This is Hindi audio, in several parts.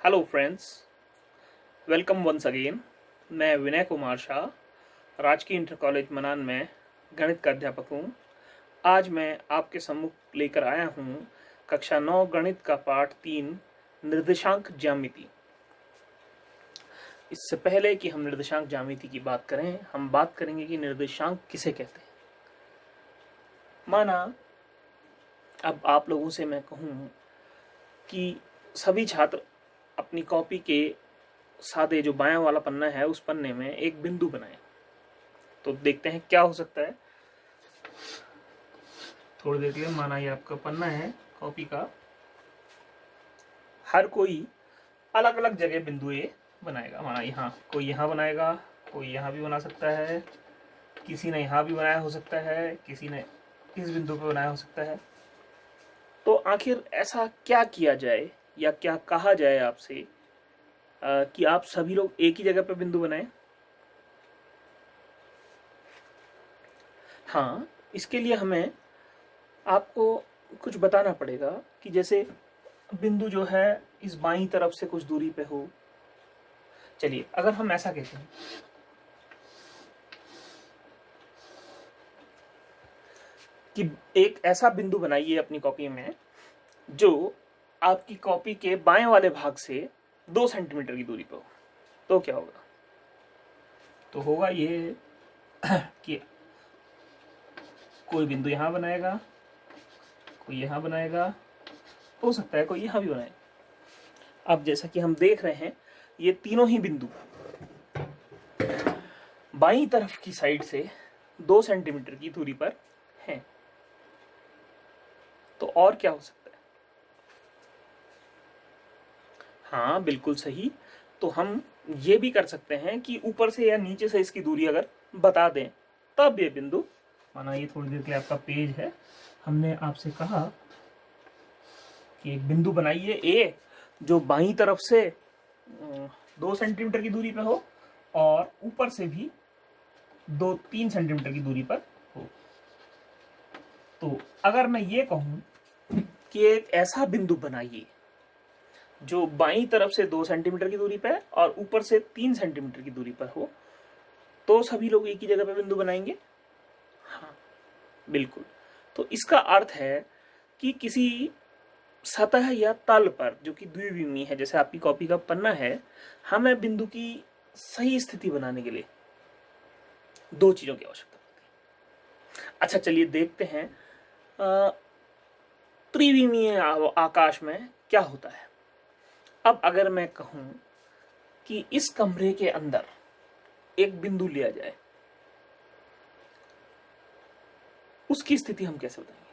Hello friends, welcome once again. मैं विनय कुमार शाह, राजकीय इंटर कॉलेज मनान में गणित का अध्यापक हूँ। आज मैं आपके सम्मुख लेकर आया हूँ कक्षा 9 गणित का पाठ 3 निर्देशांक ज्यामिति। इससे पहले कि हम निर्देशांक ज्यामिति की बात करें, हम बात करेंगे कि निर्देशांक किसे कहते हैं। माना अब आप लोगों से मैं कहूँ कि सभी छात्र अपनी कॉपी के सादे जो बायां वाला पन्ना है उस पन्ने में एक बिंदु बनाए, तो देखते हैं क्या हो सकता है। थोड़ी देर के लिए माना ये आपका पन्ना है कॉपी का, हर कोई अलग अलग जगह बिंदु ए बनाएगा। माना यहाँ कोई यहाँ बनाएगा, कोई यहाँ भी बना सकता है, किसी ने यहाँ भी बनाया हो सकता है, किसी ने इस बिंदु पे बनाया हो सकता है। तो आखिर ऐसा क्या किया जाए या क्या कहा जाए आपसे कि आप सभी लोग एक ही जगह पे बिंदु बनाएं। हाँ, इसके लिए हमें आपको कुछ बताना पड़ेगा कि जैसे बिंदु जो है इस बाईं तरफ से कुछ दूरी पे हो। चलिए, अगर हम ऐसा कहते हैं कि एक ऐसा बिंदु बनाइए अपनी कॉपी में जो आपकी कॉपी के बाएं वाले भाग से 2 सेंटीमीटर की दूरी पे हो, तो क्या होगा? तो होगा ये कि कोई बिंदु यहां बनाएगा, कोई यहां बनाएगा, हो सकता है कोई यहां भी बनाएगा। अब जैसा कि हम देख रहे हैं, ये तीनों ही बिंदु बाईं तरफ की साइड से 2 सेंटीमीटर की दूरी पर हैं। तो और क्या हो सकता है? हाँ, बिल्कुल सही। तो हम ये भी कर सकते हैं कि ऊपर से या नीचे से इसकी दूरी अगर बता दें, तब ये बिंदु, माना ये थोड़ी देर के लिए आपका पेज है, हमने आपसे कहा कि एक बिंदु बनाइए ए जो बाईं तरफ से 2 सेंटीमीटर की दूरी पे हो और ऊपर से भी 2-3 सेंटीमीटर की दूरी पर हो। तो अगर मैं ये कहूं कि एक ऐसा बिंदु बनाइए जो बाईं तरफ से 2 सेंटीमीटर की दूरी पे है और ऊपर से 3 सेंटीमीटर की दूरी पर हो, तो सभी लोग एक ही जगह पे बिंदु बनाएंगे। हाँ, बिल्कुल। तो इसका अर्थ है कि किसी सतह या तल पर जो कि द्विविमीय है, जैसे आपकी कॉपी का पन्ना है, हमें बिंदु की सही स्थिति बनाने के लिए 2 चीजों की आवश्यकता पड़ती है। अच्छा, चलिए देखते हैं त्रिविमीय आकाश में क्या होता है। अब अगर मैं कहूं कि इस कमरे के अंदर एक बिंदु लिया जाए, उसकी स्थिति हम कैसे बताएंगे?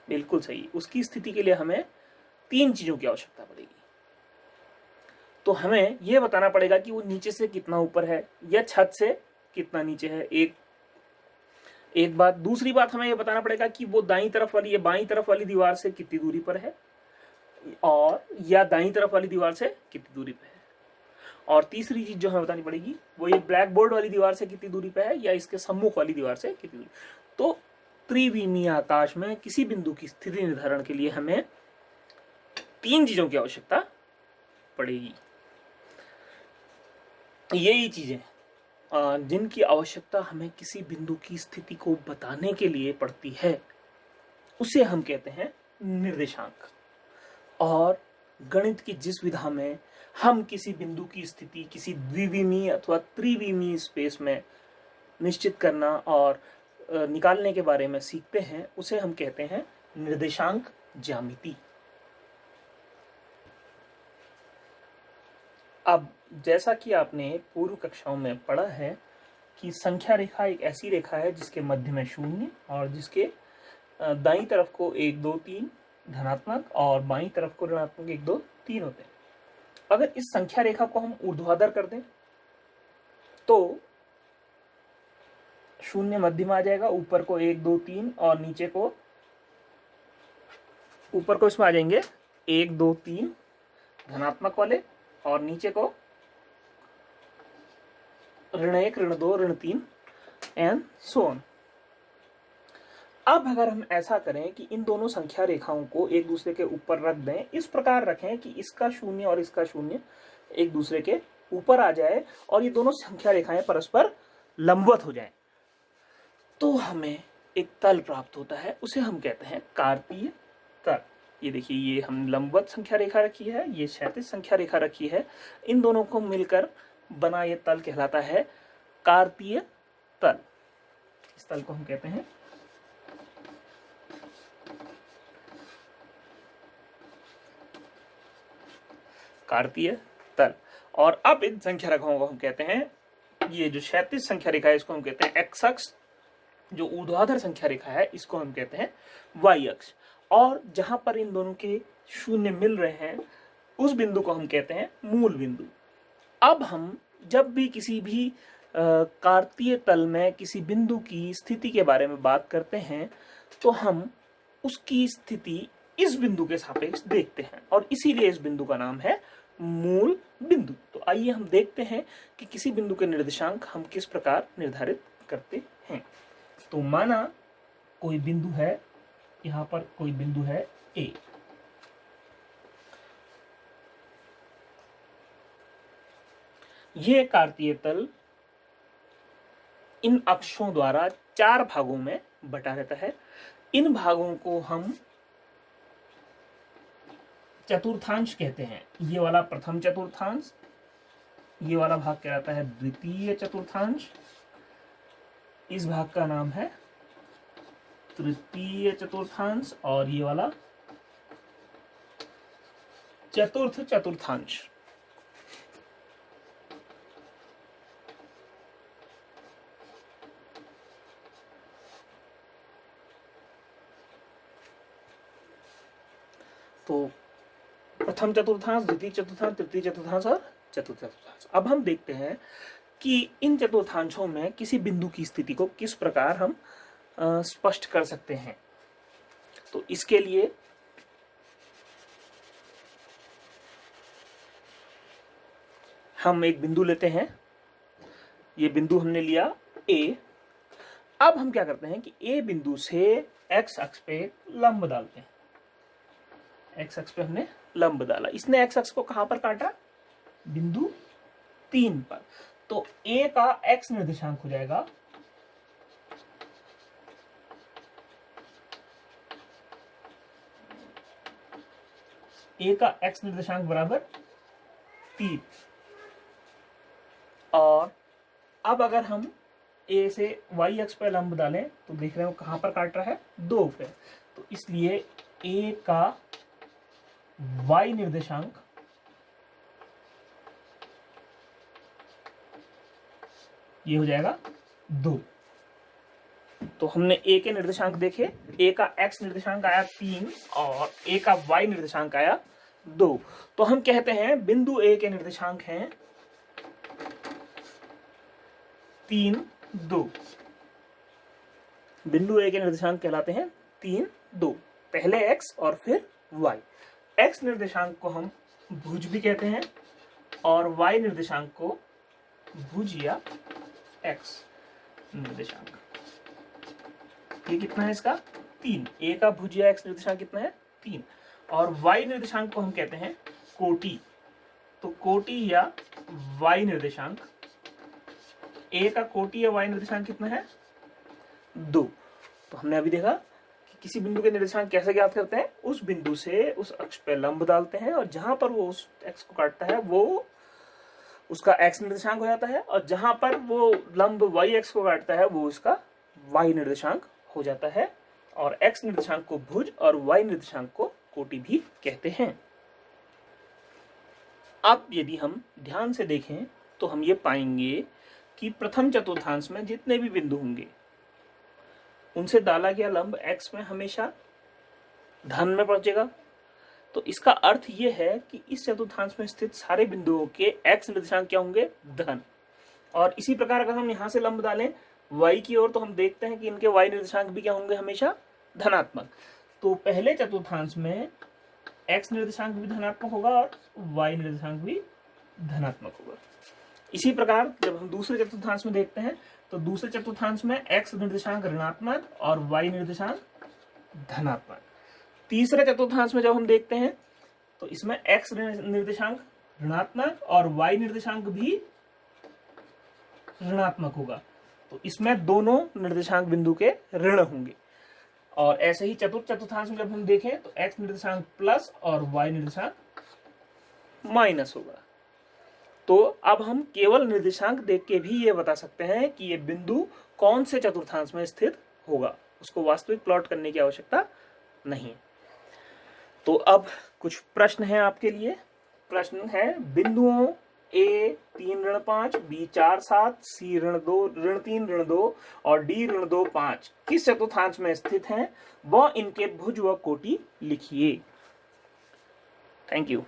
बिल्कुल सही, उसकी स्थिति के लिए हमें 3 चीजों की आवश्यकता पड़ेगी। तो हमें यह बताना पड़ेगा कि वो नीचे से कितना ऊपर है या छत से कितना नीचे है। एक बात। दूसरी बात, हमें यह बताना पड़ेगा कि वो दाईं तरफ वाली या बाईं तरफ वाली दीवार से कितनी दूरी पर है, और या दाईं तरफ वाली दीवार से कितनी दूरी पे है। और तीसरी चीज जो हमें बतानी पड़ेगी वो ये ब्लैक बोर्ड वाली दीवार से कितनी दूरी पे है या इसके सम्मुख वाली दीवार से कितनी दूरी। तो त्रिविमीय आकाश में किसी बिंदु की स्थिति निर्धारण के लिए हमें 3 चीजों की आवश्यकता पड़ेगी। यही चीजें जिनकी आवश्यकता हमें किसी बिंदु की स्थिति को बताने के लिए पड़ती है, उसे हम कहते हैं निर्देशांक। और गणित की जिस विधा में हम किसी बिंदु की स्थिति किसी द्विविमीय अथवा त्रिविमीय स्पेस में निश्चित करना और निकालने के बारे में सीखते हैं, उसे हम कहते हैं निर्देशांक ज्यामिति। अब जैसा कि आपने पूर्व कक्षाओं में पढ़ा है कि संख्या रेखा एक ऐसी रेखा है जिसके मध्य में 0 और जिसके दाईं तरफ को 1 2 3 धनात्मक और बाईं तरफ को ऋणात्मक 1 2 3 होते हैं। अगर इस संख्या रेखा को हम ऊर्ध्वाधर कर दें तो 0 मध्य में आ जाएगा, ऊपर को 1 2 3 और नीचे को, ऊपर को इसमें आ जाएंगे 1 2 3 धनात्मक वाले और नीचे को ऋण 1 ऋण 2 ऋण 3 एंड सो ऑन। अब अगर हम ऐसा करें कि इन दोनों संख्या रेखाओं को एक दूसरे के ऊपर रख दें, इस प्रकार रखें कि इसका शून्य और इसका शून्य एक दूसरे के ऊपर आ जाए और ये दोनों संख्या रेखाएं परस्पर लंबवत हो जाएं, तो हमें एक तल प्राप्त होता है, उसे हम कहते हैं कार्तीय तल। ये देखिए, ये हम लंबवत संख्या रेखा रखी है, ये क्षैतिज संख्या रेखा रखी है, इन दोनों को मिलकर बना ये तल कहलाता है कार्तीय तल। इस तल को हम कहते हैं कार्तीय तल। और अब इन संख्या रेखाओं को हम कहते हैं, ये जो क्षैतिज संख्या रेखा है इसको हम कहते हैं एक्स अक्ष, जो ऊर्ध्वाधर संख्या रेखा है इसको हम कहते हैं वाई अक्ष, और जहां पर इन दोनों के शून्य मिल रहे हैं उस बिंदु को हम कहते हैं मूल बिंदु। अब हम जब भी किसी भी कार्तीय तल में किसी बिंदु की स्थिति के बारे में बात करते हैं तो हम उसकी स्थिति इस बिंदु के सापेक्ष देखते हैं, और इसीलिए इस बिंदु का नाम है मूल बिंदु। तो आइए हम देखते हैं कि किसी बिंदु के निर्देशांक हम किस प्रकार निर्धारित करते हैं। तो माना कोई बिंदु है, यहां पर कोई बिंदु है ए, ये कार्तीय तल इन अक्षों द्वारा 4 भागों में बटा रहता है। इन भागों को हम चतुर्थांश कहते हैं। ये वाला प्रथम चतुर्थांश, ये वाला भाग कहलाता है द्वितीय चतुर्थांश, इस भाग का नाम है तृतीय चतुर्थांश, और ये वाला चतुर्थ चतुर्थांश। तो प्रथम चतुर्थांश, द्वितीय चतुर्थांश, तृतीय चतुर्थांश और चतुर्थ चतुर्थांश। अब हम देखते हैं कि इन चतुर्थांशों में किसी बिंदु की स्थिति को किस प्रकार हम स्पष्ट कर सकते हैं। तो इसके लिए हम एक बिंदु लेते हैं, ये बिंदु हमने लिया ए। अब हम क्या करते हैं कि ए बिंदु से एक्स अक्ष पे लंब डालते हैं। एक्स अक्ष पे हमने लंब डाला, इसने एक्स अक्ष को कहां पर काटा, बिंदु 3 पर। तो ए का एक्स निर्देशांक हो जाएगा ए का एक्स निर्देशांक बराबर 3। और अब अगर हम ए से वाई अक्ष पर लंब डालें तो देख रहे हो कहां पर काट रहा है, 2 पे। तो इसलिए ए का वाई निर्देशांक ये हो जाएगा 2। तो हमने ए के निर्देशांक देखे, ए का एक्स निर्देशांक आया 3 और ए का वाई निर्देशांक आया 2। तो हम कहते हैं बिंदु ए के निर्देशांक हैं 3, 2। बिंदु ए के निर्देशांक कहलाते हैं 3, 2। पहले एक्स और फिर वाई। एक्स निर्देशांक को हम भुज भी कहते हैं और वाई निर्देशांक को भुज या एक्स निर्देशांक। ये कितना है इसका, 3। ए का भुज या एक्स निर्देशांक कितना है, 3। और वाई निर्देशांक को हम कहते हैं कोटि। तो कोटि या वाई निर्देशांक, ए का कोटि या वाई निर्देशांक कितना है, 2। तो हमने अभी देखा कि किसी बिंदु के निर्देशांक कैसे ज्ञात करते हैं, उस बिंदु से उस अक्ष पे लंब डालते हैं और जहां पर वो उस एक्स को काटता है वो उसका एक्स निर्देशांक हो जाता है, और जहां पर वो लंब वाई एक्स को काटता है वो उसका वाई निर्देशांक हो जाता है। और एक्स निर्देशांक को भुज और वाई निर्देशांक को कोटि भी कहते हैं। अब यदि हम ध्यान से देखें तो हम ये पाएंगे कि प्रथम चतुर्थांश में जितने भी बिंदु होंगे उनसे डाला गया लंब एक्स में हमेशा धन में पहुंचेगा। तो इसका अर्थ ये है कि इस चतुर्थांश में स्थित सारे बिंदुओं के एक्स निर्देशांक क्या होंगे, धन। और इसी प्रकार अगर हम यहां से लंब डालें y की ओर तो हम देखते हैं कि इनके y निर्देशांक भी क्या होंगे, हमेशा धनात्मक। तो पहले चतुर्थांश में x निर्देशांक भी धनात्मक होगा और y निर्देशांक भी धनात्मक होगा। इसी प्रकार जब हम दूसरे चतुर्थांश में देखते हैं तो दूसरे चतुर्थांश में x निर्देशांक ऋणात्मक और y निर्देशांक धनात्मक। तीसरे चतुर्थांश में जब हम देखते हैं तो इसमें x निर्देशांक ऋणात्मक और y निर्देशांक भी ऋणात्मक होगा, तो इसमें दोनों निर्देशांक बिंदु के ऋण होंगे। और ऐसे ही चतुर्थ चतुर्थांश में जब हम देखें तो x निर्देशांक प्लस और y निर्देशांक माइनस होगा। तो अब हम केवल निर्देशांक देख के भी ये बता सकते हैं कि ये बिंदु कौन से चतुर्थांश में स्थित होगा, उसको वास्तविक प्लॉट करने की आवश्यकता नहीं। तो अब कुछ प्रश्न हैं आपके लिए। प्रश्न है बिंदुओं A 3 ऋण 5, B 4 7, C ऋण 2 ऋण 3 ऋण 2 और D ऋण 2 5 किस चतुर्थांश में स्थित हैं व इनके भुज व कोटि लिखिए। Thank you.